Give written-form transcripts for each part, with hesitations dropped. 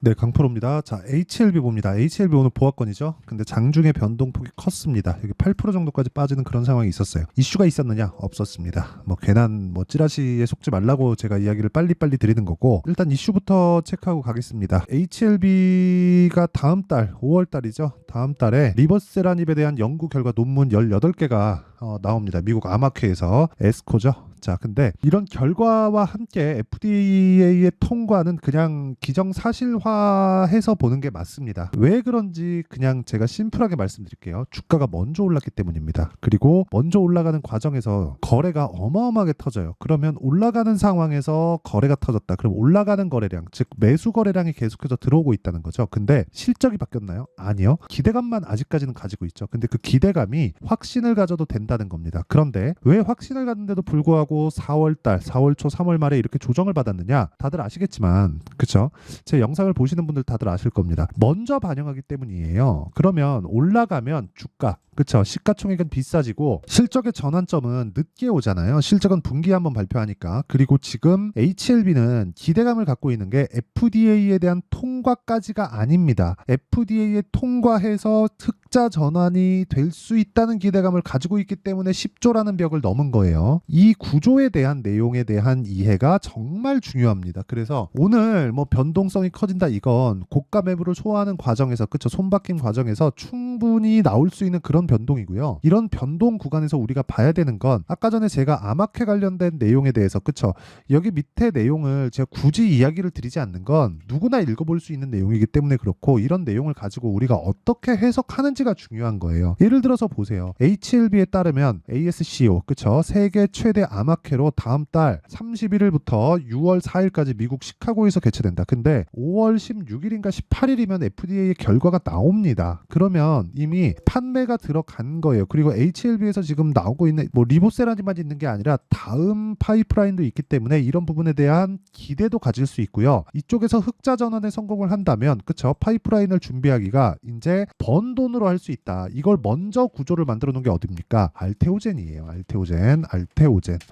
네, 강프로입니다. 자, HLB 봅니다. HLB 오늘 보합권이죠. 근데 장중에 변동폭이 컸습니다. 여기 8% 정도까지 빠지는 그런 상황이 있었어요. 이슈가 있었느냐? 없었습니다. 뭐 괜한 찌라시에 속지 말라고 제가 이야기를 빨리빨리 드리는 거고, 일단 이슈부터 체크하고 가겠습니다. HLB가 다음 달 5월 달이죠. 다음 달에 리버세라닙에 대한 연구 결과 논문 18개가 나옵니다. 미국 암학회에서 에스코죠. 자, 근데 이런 결과와 함께 FDA의 통과는 그냥 기정사실화해서 보는 게 맞습니다. 왜 그런지 그냥 제가 심플하게 말씀드릴게요. 주가가 먼저 올랐기 때문입니다. 그리고 먼저 올라가는 과정에서 거래가 어마어마하게 터져요. 그러면 올라가는 상황에서 거래가 터졌다. 그럼 올라가는 거래량, 즉 매수 거래량이 계속해서 들어오고 있다는 거죠. 근데 실적이 바뀌었나요? 아니요. 기대감만 아직까지는 가지고 있죠. 근데 그 기대감이 확신을 가져도 된다는 겁니다. 그런데 왜 확신을 갖는데도 불구하고 4월달, 4월 초, 3월 말에 이렇게 조정을 받았느냐? 다들 아시겠지만, 그쵸? 제 영상을 보시는 분들 다들 아실 겁니다. 먼저 반영하기 때문이에요. 그러면 올라가면 주가, 그쵸? 시가총액은 비싸지고 실적의 전환점은 늦게 오잖아요. 실적은 분기에 한번 발표하니까. 그리고 지금 HLB는 기대감을 갖고 있는 게 FDA에 대한 통과까지가 아닙니다. FDA에 통과해서 흑자 전환이 될 수 있다는 기대감을 가지고 있기 때문에 10조라는 벽을 넘은 거예요. 이 구조에 대한 내용에 대한 이해가 정말 중요합니다. 그래서 오늘 변동성이 커진다, 이건 고가 매물을 소화하는 과정에서, 그쵸? 손바뀜 과정에서 충분히 나올 수 있는 그런 변동이고요. 이런 변동 구간에서 우리가 봐야 되는 건, 아까 전에 제가 암학회 관련된 내용에 대해서, 그쵸? 여기 밑에 내용을 제가 굳이 이야기를 드리지 않는 건 누구나 읽어볼 수 있는 내용이기 때문에 그렇고, 이런 내용을 가지고 우리가 어떻게 해석하는지가 중요한 거예요. 예를 들어서 보세요. HLB에 따르면 ASCO, 그쵸? 세계 최대 암학회로 다음 달 31일부터 6월 4일까지 미국 시카고에서 개최된다. 근데 5월 16일인가 18일이면 FDA의 결과가 나옵니다. 그러면 이미 판매가 들어간 거예요. 그리고 HLB에서 지금 나오고 있는 리보세라님만 있는 게 아니라 다음 파이프라인도 있기 때문에 이런 부분에 대한 기대도 가질 수 있고요. 이쪽에서 흑자 전환에 성공을 한다면, 그쵸? 파이프라인을 준비하기가 이제 번 돈으로 할 수 있다. 이걸 먼저 구조를 만들어 놓은 게 어딥니까? 알테오젠이에요.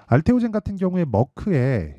알테오젠 같은 경우에 머크에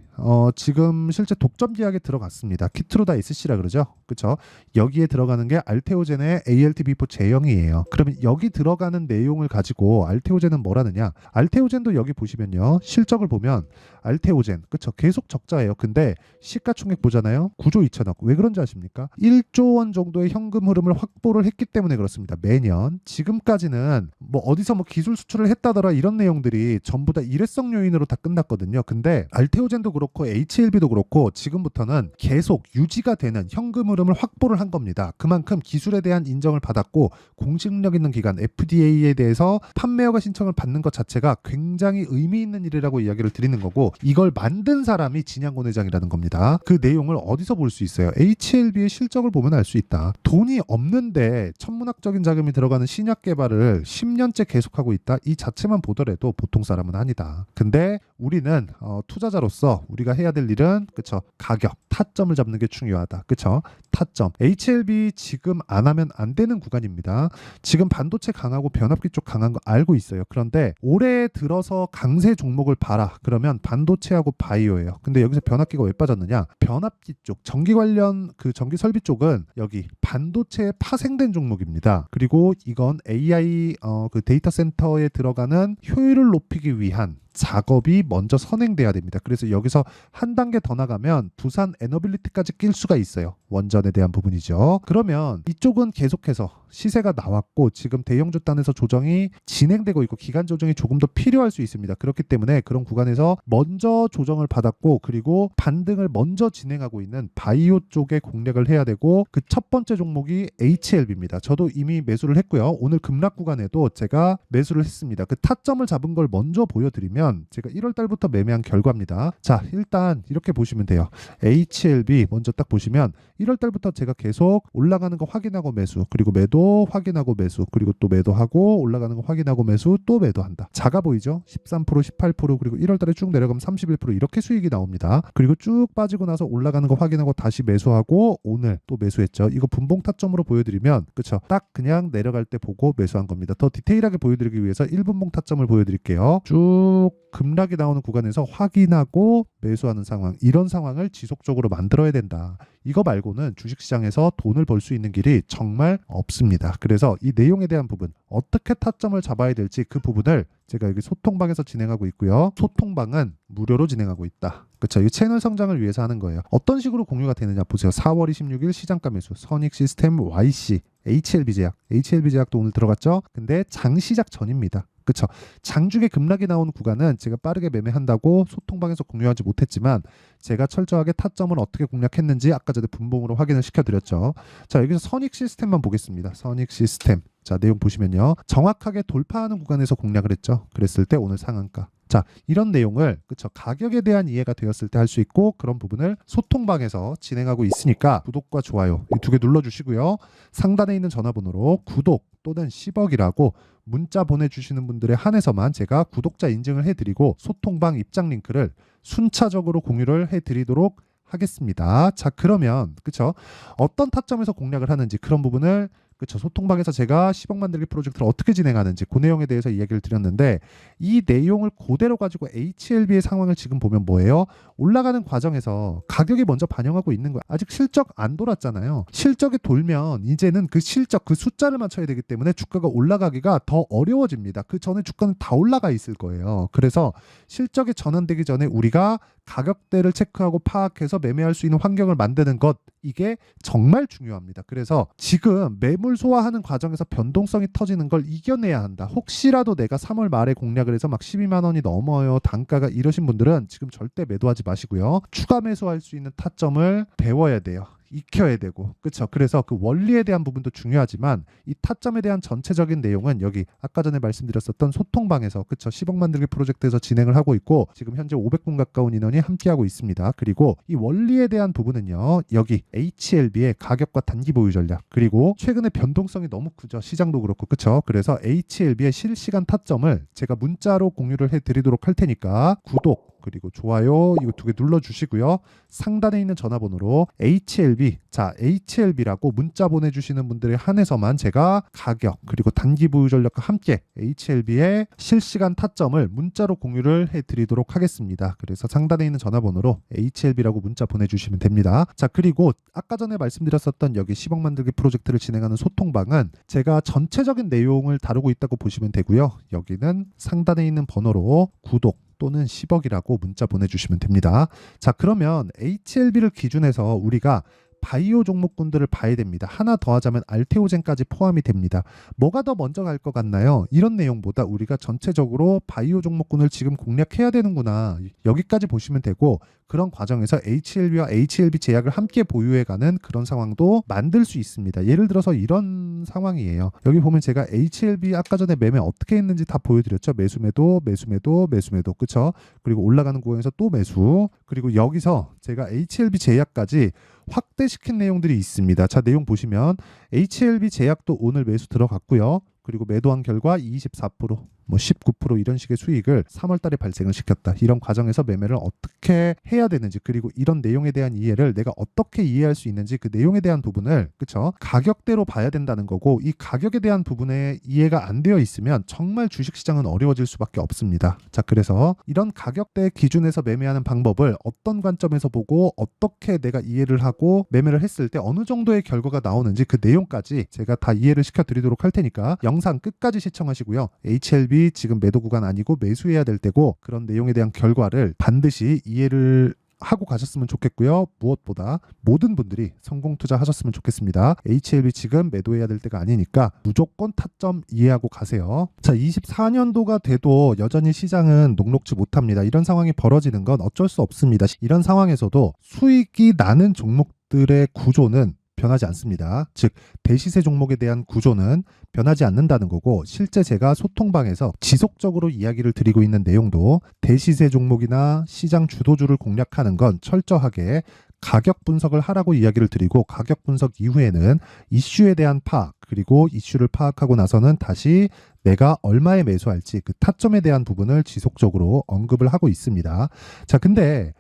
지금 실제 독점 계약에 들어갔습니다. 키트로다 SC라 그러죠. 그쵸? 여기에 들어가는 게 알테오젠의 ALT-B4 제형이에요. 그러면 여기 들어가는 내용을 가지고 알테오젠은 뭐라느냐? 알테오젠도 여기 보시면요. 실적을 보면 알테오젠, 그쵸? 계속 적자예요. 근데 시가총액 보잖아요. 9조 2천억. 왜 그런지 아십니까? 1조 원 정도의 현금 흐름을 확보를 했기 때문에 그렇습니다. 매년. 지금까지는 어디서 기술 수출을 했다더라 이런 내용들이 전부 다 일회성 요인으로 다 끝났거든요. 근데 알테오젠도 그렇고 HLB도 그렇고 지금부터는 계속 유지가 되는 현금 흐름을 확보를 한 겁니다. 그만큼 기술에 대한 인정을 받았고 공신력 있는 기관 FDA에 대해서 판매허가 신청을 받는 것 자체가 굉장히 의미 있는 일이라고 이야기를 드리는 거고, 이걸 만든 사람이 진양곤 회장이라는 겁니다. 그 내용을 어디서 볼 수 있어요? HLB의 실적을 보면 알 수 있다. 돈이 없는데 천문학적인 자금이 들어가는 신약 개발을 10년째 계속하고 있다. 이 자체만 보더라도 보통 사람은 아니다. 근데 우리는 투자자로서 우리가 해야 될 일은, 그쵸? 가격, 타점을 잡는 게 중요하다. 그쵸? 타점. HLB 지금 안 하면 안 되는 구간입니다. 지금 반도체 강하고 변압기 쪽 강한 거 알고 있어요. 그런데 올해 들어서 강세 종목을 봐라. 그러면 반도체하고 바이오예요. 근데 여기서 변압기가 왜 빠졌느냐? 변압기 쪽, 전기 관련 전기 설비 쪽은 여기 반도체에 파생된 종목입니다. 그리고 이건 AI 데이터 센터에 들어가는 효율을 높이기 위한 작업이 먼저 선행돼야 됩니다. 그래서 여기서 한 단계 더 나가면 부산 에너빌리티까지 낄 수가 있어요. 원전에 대한 부분이죠. 그러면 이쪽은 계속해서 시세가 나왔고 지금 대형주 단에서 조정이 진행되고 있고 기간 조정이 조금 더 필요할 수 있습니다. 그렇기 때문에 그런 구간에서 먼저 조정을 받았고, 그리고 반등을 먼저 진행하고 있는 바이오 쪽에 공략을 해야 되고, 그 첫 번째 종목이 HLB입니다. 저도 이미 매수를 했고요. 오늘 급락 구간에도 제가 매수를 했습니다. 그 타점을 잡은 걸 먼저 보여드리면 제가 1월 달부터 매매한 결과입니다. 자, 일단 이렇게 보시면 돼요. HLB 먼저 딱 보시면 1월 달부터 제가 계속 올라가는 거 확인하고 매수, 그리고 매도 확인하고 매수, 그리고 또 매도하고 올라가는 거 확인하고 매수, 또 매도한다. 작아 보이죠? 13%, 18%, 그리고 1월 달에 쭉 내려가면 31% 이렇게 수익이 나옵니다. 그리고 쭉 빠지고 나서 올라가는 거 확인하고 다시 매수하고 오늘 또 매수했죠. 이거 분봉 타점으로 보여드리면, 그쵸? 딱 그냥 내려갈 때 보고 매수한 겁니다. 더 디테일하게 보여드리기 위해서 1분봉 타점을 보여드릴게요. 쭉 급락이 나오는 구간에서 확인하고 매수하는 상황, 이런 상황을 지속적으로 만들어야 된다. 이거 말고는 주식시장에서 돈을 벌 수 있는 길이 정말 없습니다. 그래서 이 내용에 대한 부분, 어떻게 타점을 잡아야 될지 그 부분을 제가 여기 소통방에서 진행하고 있고요. 소통방은 무료로 진행하고 있다. 그렇죠. 이 채널 성장을 위해서 하는 거예요. 어떤 식으로 공유가 되느냐 보세요. 4월 26일 시장가 매수, 선익시스템 YC, HLB제약. HLB제약도 오늘 들어갔죠. 근데 장시작 전입니다. 그렇죠. 장중에 급락이 나온 구간은 제가 빠르게 매매한다고 소통방에서 공유하지 못했지만 제가 철저하게 타점을 어떻게 공략했는지 아까 전에 분봉으로 확인을 시켜드렸죠. 자, 여기서 선익시스템만 보겠습니다. 선익시스템. 자, 내용 보시면요. 정확하게 돌파하는 구간에서 공략을 했죠. 그랬을 때 오늘 상한가. 자, 이런 내용을 그쵸 가격에 대한 이해가 되었을 때 할 수 있고 그런 부분을 소통방에서 진행하고 있으니까 구독과 좋아요 이 두 개 눌러주시고요. 상단에 있는 전화번호로 구독 또는 10억이라고 문자 보내주시는 분들에 한해서만 제가 구독자 인증을 해드리고 소통방 입장 링크를 순차적으로 공유를 해드리도록 하겠습니다. 자, 그러면 그쵸 어떤 타점에서 공략을 하는지 그런 부분을 그쵸 소통방에서 제가 10억 만들기 프로젝트를 어떻게 진행하는지 그 내용에 대해서 이야기를 드렸는데 이 내용을 그대로 가지고 HLB의 상황을 지금 보면 뭐예요? 올라가는 과정에서 가격이 먼저 반영하고 있는 거야. 아직 실적 안 돌았잖아요. 실적이 돌면 이제는 그 실적 그 숫자를 맞춰야 되기 때문에 주가가 올라가기가 더 어려워집니다. 그 전에 주가는 다 올라가 있을 거예요. 그래서 실적이 전환되기 전에 우리가 가격대를 체크하고 파악해서 매매할 수 있는 환경을 만드는 것 이게 정말 중요합니다. 그래서 지금 매물 소화하는 과정에서 변동성이 터지는 걸 이겨내야 한다. 혹시라도 내가 3월 말에 공략을 해서 막 12만 원이 넘어요. 단가가 이러신 분들은 지금 절대 매도하지 마시고요. 추가 매수할 수 있는 타점을 배워야 돼요. 익혀야 되고 그렇죠. 그래서 그 원리에 대한 부분도 중요하지만 이 타점에 대한 전체적인 내용은 여기 아까 전에 말씀드렸었던 소통방에서 그렇죠. 10억 만들기 프로젝트에서 진행을 하고 있고 지금 현재 500분 가까운 인원이 함께하고 있습니다. 그리고 이 원리에 대한 부분은요. 여기 HLB의 가격과 단기 보유 전략 그리고 최근에 변동성이 너무 크죠. 시장도 그렇고 그렇죠. 그래서 HLB의 실시간 타점을 제가 문자로 공유를 해드리도록 할 테니까 구독 그리고 좋아요 이거 두 개 눌러주시고요. 상단에 있는 전화번호로 HLB 자 HLB라고 문자 보내주시는 분들에 한해서만 제가 가격 그리고 단기 보유 전략과 함께 HLB의 실시간 타점을 문자로 공유를 해드리도록 하겠습니다. 그래서 상단에 있는 전화번호로 HLB라고 문자 보내주시면 됩니다. 자 그리고 아까 전에 말씀드렸었던 여기 10억 만들기 프로젝트를 진행하는 소통방은 제가 전체적인 내용을 다루고 있다고 보시면 되고요. 여기는 상단에 있는 번호로 구독 또는 10억이라고 문자 보내주시면 됩니다. 자 그러면 HLB를 기준해서 우리가 바이오 종목군들을 봐야 됩니다. 하나 더 하자면 알테오젠까지 포함이 됩니다. 뭐가 더 먼저 갈 것 같나요? 이런 내용보다 우리가 전체적으로 바이오 종목군을 지금 공략해야 되는구나. 여기까지 보시면 되고 그런 과정에서 HLB와 HLB 제약을 함께 보유해가는 그런 상황도 만들 수 있습니다. 예를 들어서 이런 상황이에요. 여기 보면 제가 HLB 아까 전에 매매 어떻게 했는지 다 보여드렸죠. 매수매도 매수매도 매수매도 그쵸? 그리고 올라가는 구간에서 또 매수 그리고 여기서 제가 HLB 제약까지 확대시킨 내용들이 있습니다. 자 내용 보시면 HLB 제약도 오늘 매수 들어갔고요. 그리고 매도한 결과 24%, 뭐 19% 이런 식의 수익을 3월 달에 발생을 시켰다. 이런 과정에서 매매를 어떻게 해야 되는지 그리고 이런 내용에 대한 이해를 내가 어떻게 이해할 수 있는지 그 내용에 대한 부분을 그쵸? 가격대로 봐야 된다는 거고 이 가격에 대한 부분에 이해가 안 되어 있으면 정말 주식시장은 어려워질 수밖에 없습니다. 자 그래서 이런 가격대 기준에서 매매하는 방법을 어떤 관점에서 보고 어떻게 내가 이해를 하고 매매를 했을 때 어느 정도의 결과가 나오는지 그 내용까지 제가 다 이해를 시켜드리도록 할 테니까 영상 끝까지 시청하시고요. HLB 지금 매도 구간 아니고 매수해야 될 때고 그런 내용에 대한 결과를 반드시 이해를 하고 가셨으면 좋겠고요. 무엇보다 모든 분들이 성공 투자하셨으면 좋겠습니다. HLB 지금 매도해야 될 때가 아니니까 무조건 타점 이해하고 가세요. 자, 24년도가 돼도 여전히 시장은 녹록지 못합니다. 이런 상황이 벌어지는 건 어쩔 수 없습니다. 이런 상황에서도 수익이 나는 종목들의 구조는 변하지 않습니다. 즉 대시세 종목에 대한 구조는 변하지 않는다는 거고 실제 제가 소통방에서 지속적으로 이야기를 드리고 있는 내용도 대시세 종목이나 시장 주도주를 공략하는 건 철저하게 가격 분석을 하라고 이야기를 드리고 가격 분석 이후에는 이슈에 대한 파악 그리고 이슈를 파악하고 나서는 다시 내가 얼마에 매수할지 그 타점에 대한 부분을 지속적으로 언급을 하고 있습니다. 자 근데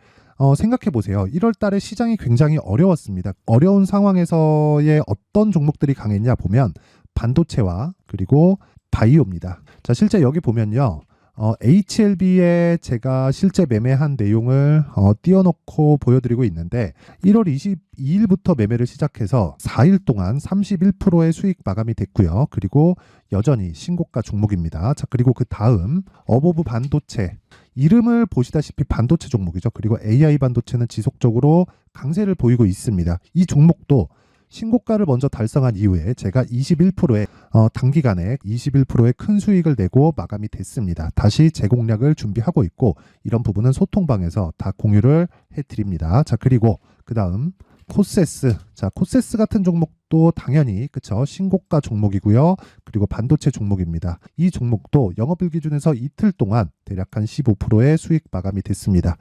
생각해 보세요. 1월 달에 시장이 굉장히 어려웠습니다. 어려운 상황에서의 어떤 종목들이 강했냐 보면 반도체와 그리고 바이오입니다. 자, 실제 여기 보면요. HLB에 제가 실제 매매한 내용을 띄워놓고 보여드리고 있는데 1월 22일부터 매매를 시작해서 4일 동안 31%의 수익 마감이 됐고요. 그리고 여전히 신고가 종목입니다. 자, 그리고 그 다음 어보브 반도체, 이름을 보시다시피 반도체 종목이죠. 그리고 AI 반도체는 지속적으로 강세를 보이고 있습니다. 이 종목도 신고가를 먼저 달성한 이후에 제가 21%의 단기간에 21%의 큰 수익을 내고 마감이 됐습니다. 다시 재공략을 준비하고 있고 이런 부분은 소통방에서 다 공유를 해드립니다. 자, 그리고 그 다음 코세스. 자, 코세스 같은 종목도 당연히 그쵸, 신고가 종목이고요. 그리고 반도체 종목입니다. 이 종목도 영업일 기준에서 이틀 동안 대략 한 15%의 수익 마감이 됐습니다.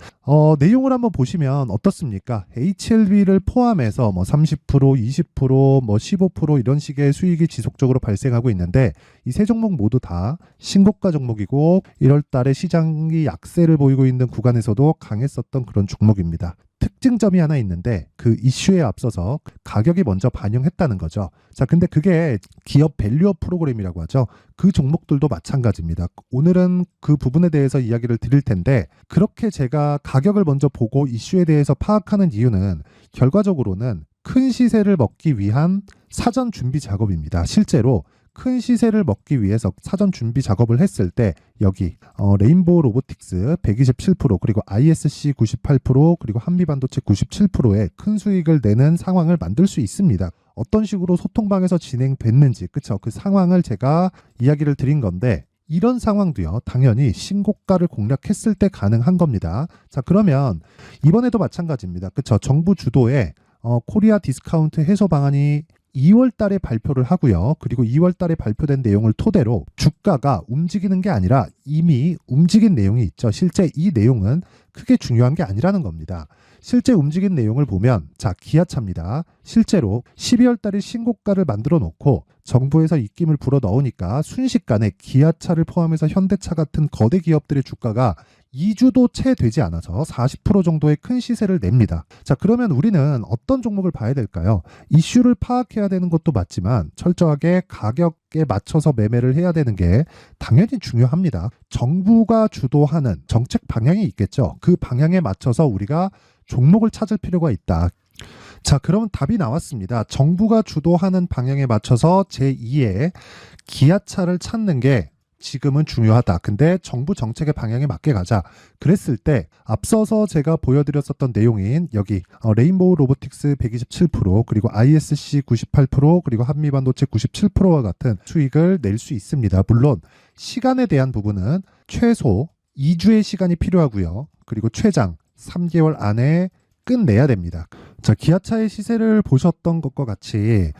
내용을 한번 보시면 어떻습니까? HLB를 포함해서 뭐 30%, 20%, 뭐 15% 이런 식의 수익이 지속적으로 발생하고 있는데 이 세 종목 모두 다 신고가 종목이고 1월 달에 시장이 약세를 보이고 있는 구간에서도 강했었던 그런 종목입니다. 특징점이 하나 있는데 그 이슈에 앞서서 가격이 먼저 반영했다는 거죠. 자, 근데 그게 기업 밸류업 프로그램이라고 하죠. 그 종목들도 마찬가지입니다. 오늘은 그 부분에 대해서 이야기를 드릴 텐데 그렇게 제가 가격을 먼저 보고 이슈에 대해서 파악하는 이유는 결과적으로는 큰 시세를 먹기 위한 사전 준비 작업입니다. 실제로 큰 시세를 먹기 위해서 사전 준비 작업을 했을 때 여기 레인보우 로보틱스 127% 그리고 ISC 98% 그리고 한미반도체 97%의 큰 수익을 내는 상황을 만들 수 있습니다. 어떤 식으로 소통방에서 진행됐는지 그쵸, 그 상황을 제가 이야기를 드린 건데 이런 상황도요 당연히 신고가를 공략했을 때 가능한 겁니다. 자, 그러면 이번에도 마찬가지입니다. 그쵸, 정부 주도의 코리아 디스카운트 해소 방안이 2월 달에 발표를 하고요. 그리고 2월 달에 발표된 내용을 토대로 주가가 움직이는 게 아니라 이미 움직인 내용이 있죠. 실제 이 내용은 크게 중요한 게 아니라는 겁니다. 실제 움직인 내용을 보면 자, 기아차입니다. 실제로 12월 달에 신고가를 만들어 놓고 정부에서 입김을 불어 넣으니까 순식간에 기아차를 포함해서 현대차 같은 거대 기업들의 주가가 2주도 채 되지 않아서 40% 정도의 큰 시세를 냅니다. 자, 그러면 우리는 어떤 종목을 봐야 될까요? 이슈를 파악해야 되는 것도 맞지만 철저하게 가격에 맞춰서 매매를 해야 되는 게 당연히 중요합니다. 정부가 주도하는 정책 방향이 있겠죠. 그 방향에 맞춰서 우리가 종목을 찾을 필요가 있다. 자, 그러면 답이 나왔습니다. 정부가 주도하는 방향에 맞춰서 제2의 기아차를 찾는 게 지금은 중요하다. 근데 정부 정책의 방향에 맞게 가자. 그랬을 때 앞서서 제가 보여드렸었던 내용인 여기 레인보우 로보틱스 127% 그리고 ISC 98% 그리고 한미반도체 97%와 같은 수익을 낼 수 있습니다. 물론 시간에 대한 부분은 최소 2주의 시간이 필요하고요. 그리고 최장 3개월 안에 끝내야 됩니다. 자, 기아차의 시세를 보셨던 것과 같이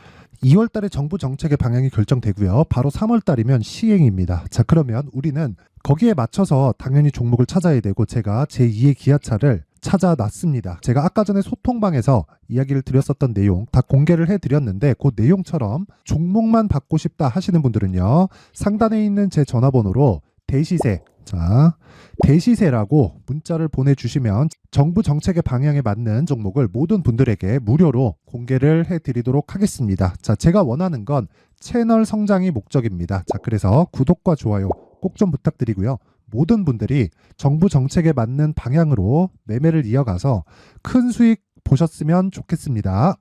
2월 달에 정부 정책의 방향이 결정되고요. 바로 3월 달이면 시행입니다. 자, 그러면 우리는 거기에 맞춰서 당연히 종목을 찾아야 되고 제가 제2의 기아차를 찾아놨습니다. 제가 아까 전에 소통방에서 이야기를 드렸었던 내용 다 공개를 해드렸는데 그 내용처럼 종목만 받고 싶다 하시는 분들은요. 상단에 있는 제 전화번호로 대시세, 자, 대시세라고 문자를 보내주시면 정부 정책의 방향에 맞는 종목을 모든 분들에게 무료로 공개를 해드리도록 하겠습니다. 자, 제가 원하는 건 채널 성장이 목적입니다. 자, 그래서 구독과 좋아요 꼭 좀 부탁드리고요. 모든 분들이 정부 정책에 맞는 방향으로 매매를 이어가서 큰 수익 보셨으면 좋겠습니다.